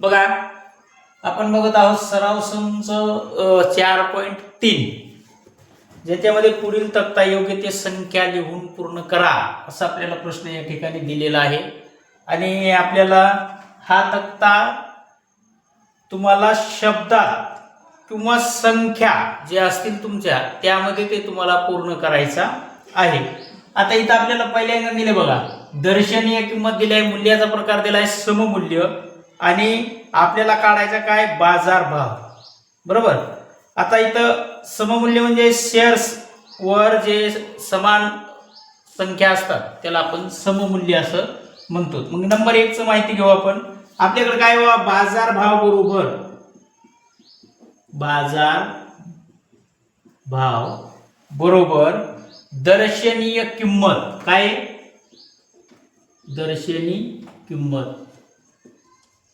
बघा आपण बघत आहोत सराव संच 4.3 ज्याच्यामध्ये पुढील तक्ता योग्य ते संख्या लिहून पूर्ण करा असा आपल्याला प्रश्न या ठिकाणी दिलेला आहे। आणि आपल्याला हा तक्ता तुम्हाला शब्दात किंवा संख्या जे असतील तुमच्या त्यामध्ये ते तुम्हाला पूर्ण करायचा आहे। आता इथं आपल्याला पहिल्यांदा दिले बघा दर्शनीय किंमत दिली आहे, मूल्याचा प्रकार दिला आहे सममूल्य आणि आपल्याला काढायचा काय बाजार भाव, बरोबर। आता इथं सममूल्य म्हणजे शेअर्स वर जे समान संख्या असतात त्याला आपण सममूल्य असं म्हणतो। मग नंबर 1 चं माहिती घेऊ आपण। आपल्याकडे काय बघा बाजार भाव बरोबर बाजार भाव बरोबर दर्शनीय किंमत, काय दर्शनीय किंमत,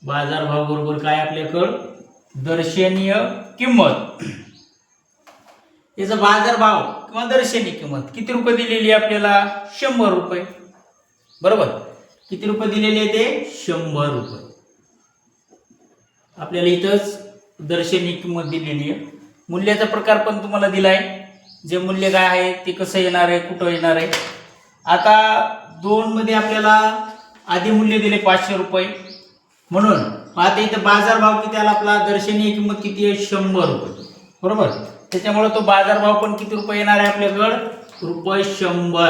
बाजार भाव बरोबर काय आपल्याकडं दर्शनीय किंमत। याचा बाजार भाव किंवा दर्शनीय किंमत किती रुपये दिलेली आहे आपल्याला 100 रुपये, बरोबर। किती रुपये दिलेले आहे ते 100 रुपये। आपल्याला इथंच दर्शनीय किंमत दिलेली आहे। मूल्याचा प्रकार पण तुम्हाला दिलाय, जे मूल्य काय आहे ते कसं येणार आहे कुठं येणार आहे। आता 2 मध्ये आपल्याला आधी मूल्य दिले 500 रुपये, म्हणून आता इथं बाजार भाव किती आला आपला दर्शनीय किंमत किती आहे 100 रुपये, बरोबर। त्याच्यामुळे तो बाजार भाव पण किती रुपये येणार आहे आपल्याकडं रुपये 100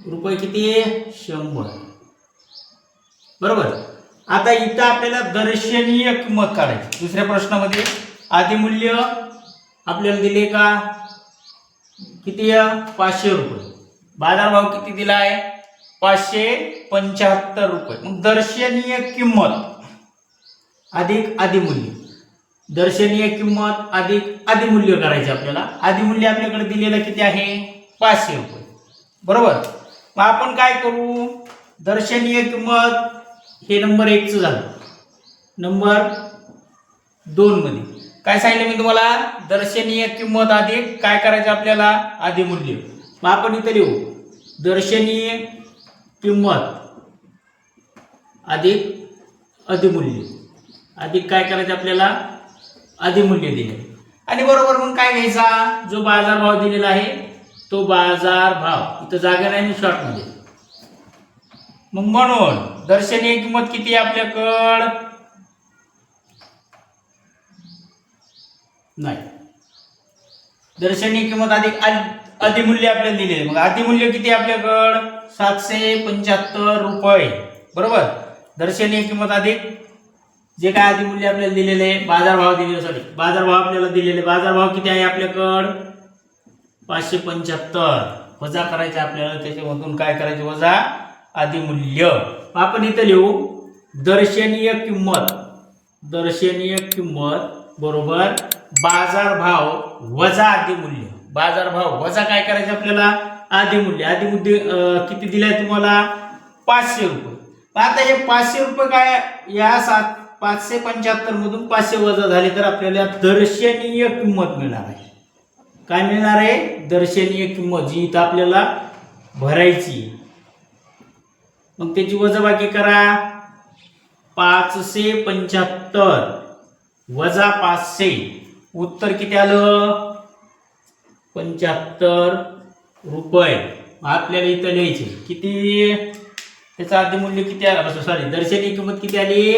रुपये, किती आहे 100, बरोबर। आता इथं आपल्याला दर्शनीय किंमत काढायची। दुसऱ्या प्रश्नामध्ये आधी मूल्य आपल्याला दिले का किती 500 रुपये, बाजार भाव किती दिला आहे 575 रुपये। मग दर्शनीय किंमत अधिक आधी मूल्य, दर्शनीय किंमत अधिक आधी मूल्य करायचे आपल्याला। आधी मूल्य आपल्याकडे दिलेलं किती आहे 500 रुपये, बरोबर। मग आपण काय करू दर्शनीय किंमत हे नंबर 1 चं झालं। नंबर 2 मध्ये काय सांगितलं मी तुम्हाला दर्शनीय किंमत अधिक काय करायचं आपल्याला आधी मूल्य। मग आपण इथे लिहू दर्शनीय किंमत अधिक अधिमूल्य, अधिक काय करायचं आपल्याला अधिमूल्य दिले आणि बरोबर मग काय घ्यायचा जो बाजार भाव दिलेला आहे तो बाजार भाव, इथं जागा नाही शॉर्ट मध्ये। मग म्हणून दर्शनीय किंमत किती आहे आपल्याकडं नाही, दर्शनीय किंमत अधिक अधिमूल्य आपल्याला दिले। मग अधिमूल्य किती आहे आपल्याकडं 775 रुपये, बरोबर। दर्शनीय किंमत अधिक जे काय अधिमूल्य आपल्याला दिलेले बाजार भाव दिलेले, सॉरी बाजार भाव आपल्याला दिलेले, बाजार भाव किती आहे आपल्याकडं 575 वजा करायचे आपल्याला, त्याच्यामधून काय करायचे वजा अधिमूल्य। आपण इथे लिहू दर्शनीय किंमत, दर्शनीय किंमत बरोबर बाजार भाव वजा अधिमूल्य, बाजार भाव वजा काय करायचं आपल्याला अधिमूल्य। अधिमूल्य किती दिलाय तुम्हाला 500 रुपये। आता हे 500 रुपये काय या 575 मधून 500 वजा झाले तर आपल्याला दर्शनीय किंमत मिळणार आहे। काय मिळणार आहे दर्शनीय किंमत, जी इथं आपल्याला भरायची। मग त्याची वजाबाकी करा 575 वजा 500, उत्तर किती आलं 75 रुपये। आपल्याला इथं लिहायचे किती त्याचं अधिमूल्य किती आलं, सॉरी दर्शनीय किंमत किती आली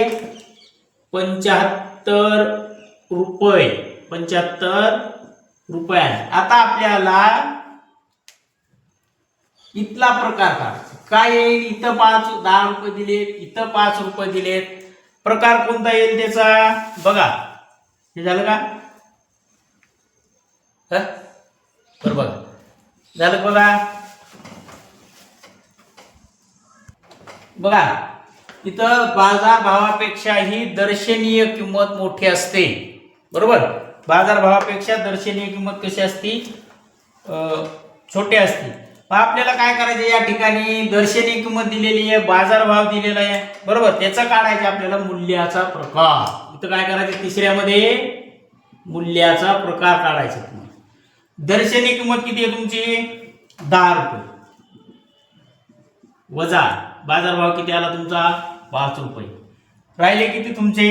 75 रुपये, 75 रुपये। आता आपल्याला इथला प्रकार काय येईल, इथं 10 रुपये दिलेत, इथं 5 रुपये दिलेत, प्रकार कोणता येईल त्याचा बघा। हे झालं का बरोबर झालं बघा। बघा इथं बाजार भावापेक्षा ही दर्शनीय किंमत मोठी असते, बरोबर। बाजार भावापेक्षा दर्शनीय किंमत कशी असते छोटी असते। आपल्याला काय करायचं या ठिकाणी दर्शनीय किंमत दिलेली आहे, बाजार भाव दिलेला आहे, बरोबर। त्याचा काढायचा आपल्याला मूल्याचा प्रकार। इथं काय करायचं तिसऱ्यामध्ये मूल्याचा प्रकार काढायचा। दर्शनीय किंमत किती आहे तुमची 10 रुपये वजा बाजार भाव किती आला तुमचा 5 रुपये। राहिले किती तुमचे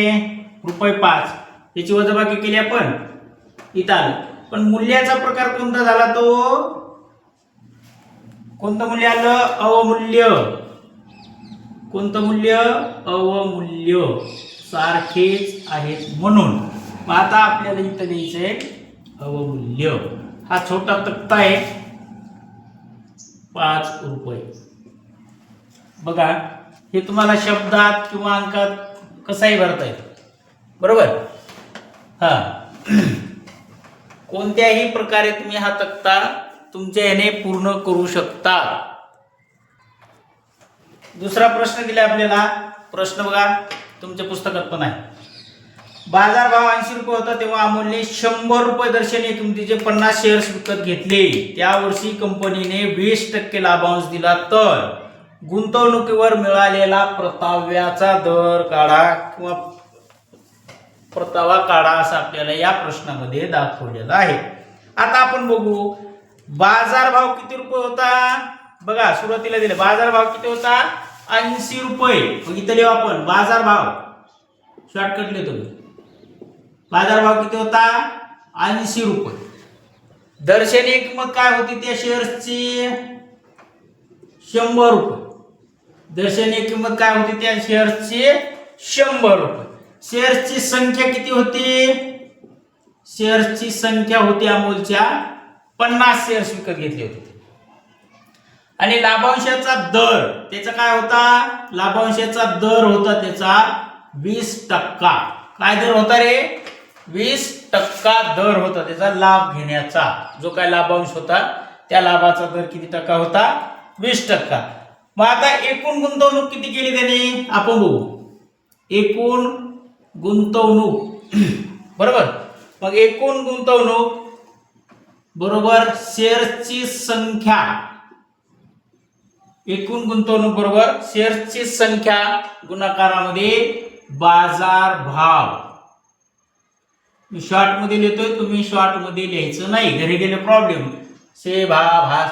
₹5. याची वजाबाकी केली आपण, इथं आलं. पण मूल्याचा प्रकार कोणता झाला? तो कोणतं मूल्य आलं? अवमूल्य. कोणतं मूल्य? अवमूल्य. सारखेच आहेत म्हणून. मग आता आपल्याला इथं द्यायचंय अवमूल्य. हा छोटा तक्ता आहे, ₹5. बघा, हे तुम्हाला शब्दात किंवा अंकात कसाही भरता येतं, बरोबर? हा कोणत्याही प्रकारे तुम्ही हा तक्ता तुमच्या याने पूर्ण करू शकता. दुसरा प्रश्न दिला आपल्याला. प्रश्न बघा, तुमच्या पुस्तकात पण आहे. बाजारभाव ₹80 होता तेव्हा अमोलने ₹100 दर्शनीय किमतीचे 50 शेअर्स विकत घेतले. त्या वर्षी कंपनीने 20% लाभांश दिला, तर गुंतवणुकीवर मिळालेला परताव्याचा दर काढा किंवा परतावा काढा, असं आपल्याला या प्रश्नामध्ये दाखवलेलं आहे. आता आपण बघू बाजारभाव किती रुपये होता. बघा, सुरुवातीला दिले बाजारभाव किती होता? ₹80. मग इथं लिहू आपण बाजारभाव, शॉर्टकट लिहितो मी. बाजारभाव किती होता? ₹80. दर्शनीय किंमत काय होती त्या शेअर्सची? ₹100. दर्शनीय किंमत काय होती त्या शेअर्सची? ₹100. शेअर्सची संख्या किती होती? शेअर्सची संख्या होती अमोलच्या 50 शेअर्स विकत घेतले होते. आणि लाभांशाचा दर त्याचा काय होता? लाभांशाचा दर होता त्याचा 20%. काय दर होता रे? 20% दर होता त्याचा लाभ घेण्याचा. जो काय लाभांश होता त्या लाभाचा दर किती टक्का होता? 20%. मग आता एकूण गुंतवणूक किती केली त्याने आपण बघू. एकूण गुंतवणूक बरोबर. मग एकूण गुंतवणूक बरोबर शेअर्सची संख्या. एकूण गुंतवणूक बरोबर शेअर्सची संख्या गुणाकारामध्ये बाजार भाव. मी शॉर्ट मध्ये लिहितोय, तुम्ही शॉर्ट मध्ये लिहायचं नाही, घरी गेले प्रॉब्लेम. से भा भा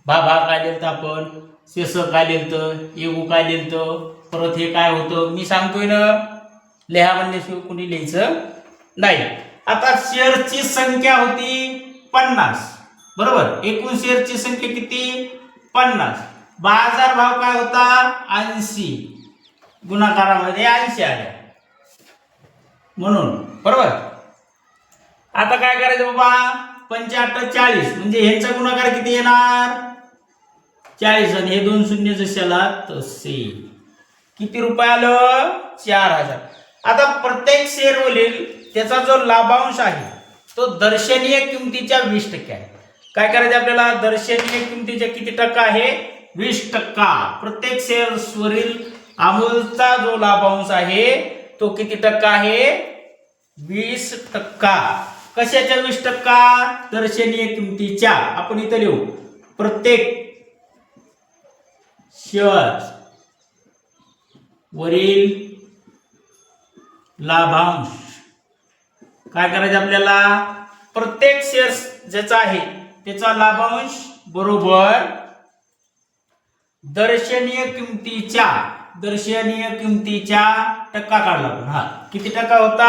भा भा काय लिहिलं आपण, से स काय लिहिलं, येऊ काय लिहिलं, परत हे काय होतं मी सांगतोय ना. लिहा म्हणल्याशिवाय कुणी लिहायचं नाही. आता शेअरची संख्या होती 50 बरोबर. एकूण शेअरची संख्या किती? 50. बाजार भाव काय होता? 80. गुणाकारामध्ये 80 आले म्हणून, बरोबर. आता काय करायचं बाबा? 85 40 म्हणजे ह्यांचा गुणाकार किती येणार? 40. आणि हे 2 शून्य जसे आला तसे किती रुपये आलं? 4000. आता प्रत्येक शेअर वरील त्याचा जो लाभांश आहे तो दर्शनीय किमतीच्या 20% आहे. काय करायचं आपल्याला? दर्शनीय किमतीच्या किती टक्का आहे? 20%. प्रत्येक शेअर्स वरील अमूलचा जो लाभांश आहे तो किती टक्का आहे? 20%. कशाच्या 20%? दर्शनीय किमतीच्या. आपण इथे लिहू प्रत्येक शेअर वरील लाभांश. काय करायचं आपल्याला? प्रत्येक शेअर्स ज्याचा आहे त्याचा लाभांश बरोबर दर्शनीय किमतीच्या टक्का काढला आपण. हा किती टक्का होता?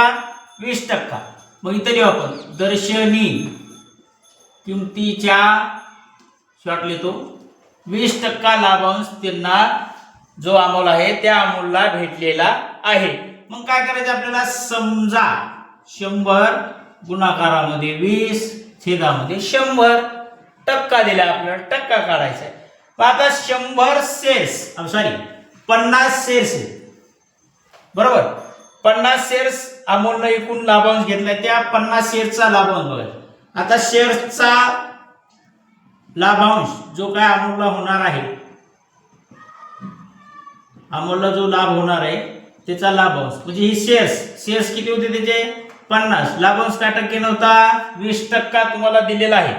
20%. मग इथे लिहू आपण दर्शनीय किमतीच्या, शॉर्ट लिहितो, 20% लाभांश त्यांना जो अमोल आहे त्या अमोलला भेटलेला आहे. मग काय करायचं आपल्याला? समजा 100 गुणाकारामध्ये 20 छेदामध्ये 100% दिला, आपल्याला टक्का काढायचा आहे. आता 100 शेअर्स 50 शेअर्स बरोबर. 50 शेअर्स अमोलने एकूण लाभांश घेतला, त्या 50 शेअर्सचा लाभांश बघा. आता शेअर्सचा लाभांश जो काय अमोलला होणार आहे, अमोलला जो लाभ होणार आहे त्याचा लाभांश म्हणजे ही शेअर्स किती होते त्याचे? 50. लाभांश काय टक्के नव्हता? 20% तुम्हाला दिलेला आहे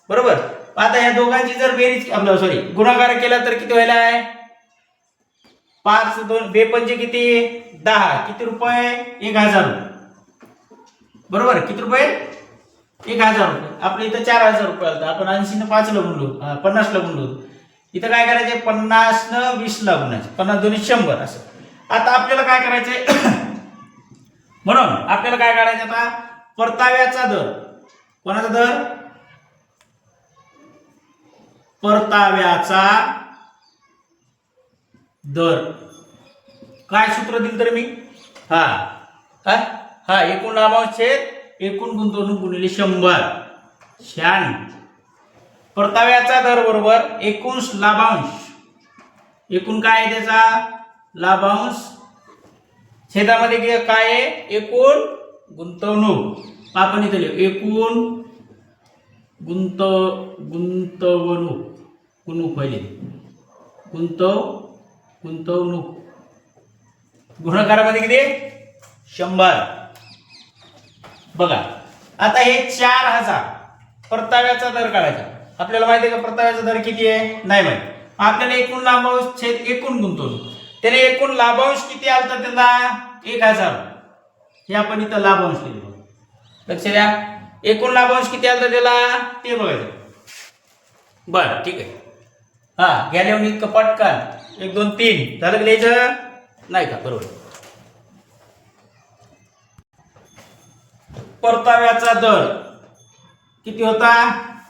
बरोबर. आता या दोघांची जर बेरीज गुणाकार केला तर किती व्हायला आहे? 5 2 2 किती? 10. किती रुपये? 1000 बरोबर. किती रुपये? 1000 रुपये. आपल्या इथं 4000 रुपये आलता. आपण 80 ने 5 ला गुणलो, 50 ला गुणलो. इथं काय करायचे? 50 न 20 ला गुणायचे. 50 2 100 असं. आता आपल्याला काय करायचंय म्हणून आपल्याला काय काढायचं आता परताव्याचा दर. कोणाचा दर? परताव्याचा दर. काय सूत्र दिलं तर मी हा हा हा एकूण लाभांश छेद एकूण गुंतवणूक गुणिले 100. छान. परताव्याचा दर बरोबर एकूण लाभांश. एकूण काय आहे त्याचा? लाभांश छेदामध्ये काय आहे? एकूण गुंतवणूक. आपण इथे लिहू एकूण गुंतवणूक पहिले गुंतवणूक गुणाकारामध्ये किती? 100. बघा आता हे 4000 परताव्याचा दर काढायचा. आपल्याला माहिती आहे का परताव्याचा दर किती आहे? नाही माहिती. आपल्याला एकूण लाभांश छेद एकूण गुंतवणूक. त्याने एकूण लाभांश किती आलता त्याला? 1000. हे आपण इथं लाभांश लिहिलो. लक्ष द्या. एकूण लाभांश किती आलता त्याला ते बघायचं. बरं ठीक आहे. हा गेल्यावर इतकं पटकन 1 2 3 झालं की लिहायचं नाही का? बरोबर. परताव्याचा दर किती होता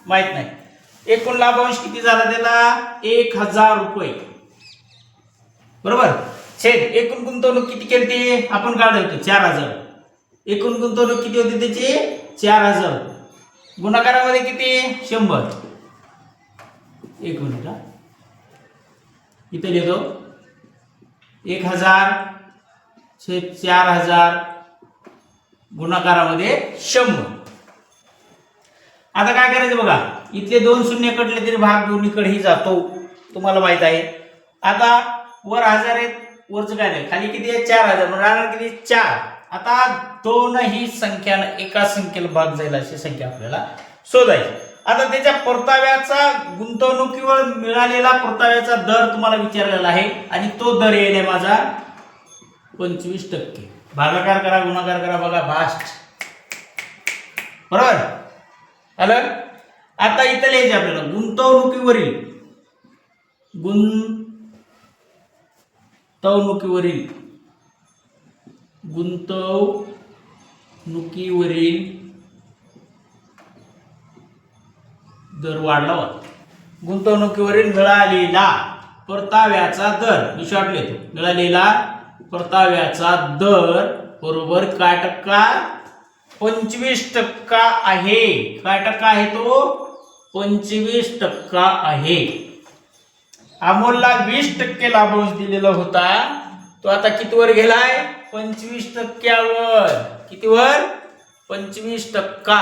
माहित नाही. एकूण लाभांश किती झाला त्याला? 1000 रुपये. बरोबर. छेद एकूण गुंतवणूक किती केली ती आपण काढलं होतं 4000. एकूण गुंतवणूक किती होती त्याची? 4000. गुणाकारामध्ये किती? 100. एक मिनिट हा इथे लिहितो 1000 छेद 4000 गुणाकारामध्ये 100. आता काय करायचं बघा इथले 2 शून्य कटले तरी भाग दोन्हीकडेही जातो तुम्हाला माहित आहे. आता वर 1000 आहेत वरचं काय नाही खाली किती आहे 4000 म्हणजे राहणार किती 4. आता दोनही संख्यानं एका संख्येला भाग जाईल अशी संख्या आपल्याला शोधायची. आता त्याच्या परताव्याचा गुंतवणुकीवर मिळालेला परताव्याचा दर तुम्हाला विचारलेला आहे आणि तो दर येईल माझा 25%. भागाकार करा गुणाकार करा बघा फास्ट. बरोबर आलं. आता इथं लिहायचे आपल्याला गुंतवणुकीवरील दर वाढला होता. गुंतवणुकीवरील मिळालेला परताव्याचा दर मी शॉर्ट लिहितो. मिळालेला परताव्याचा दर बरोबर काय टक्का? 25% आहे. काय टक्का आहे तो? 25% आहे. अमोलला 20% लाभांश दिलेला होता तो आता कितीवर गेलाय? 25%वर. कितीवर? 25%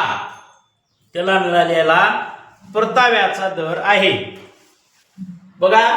त्याला मिळालेला परताव्याचा दर आहे. बघा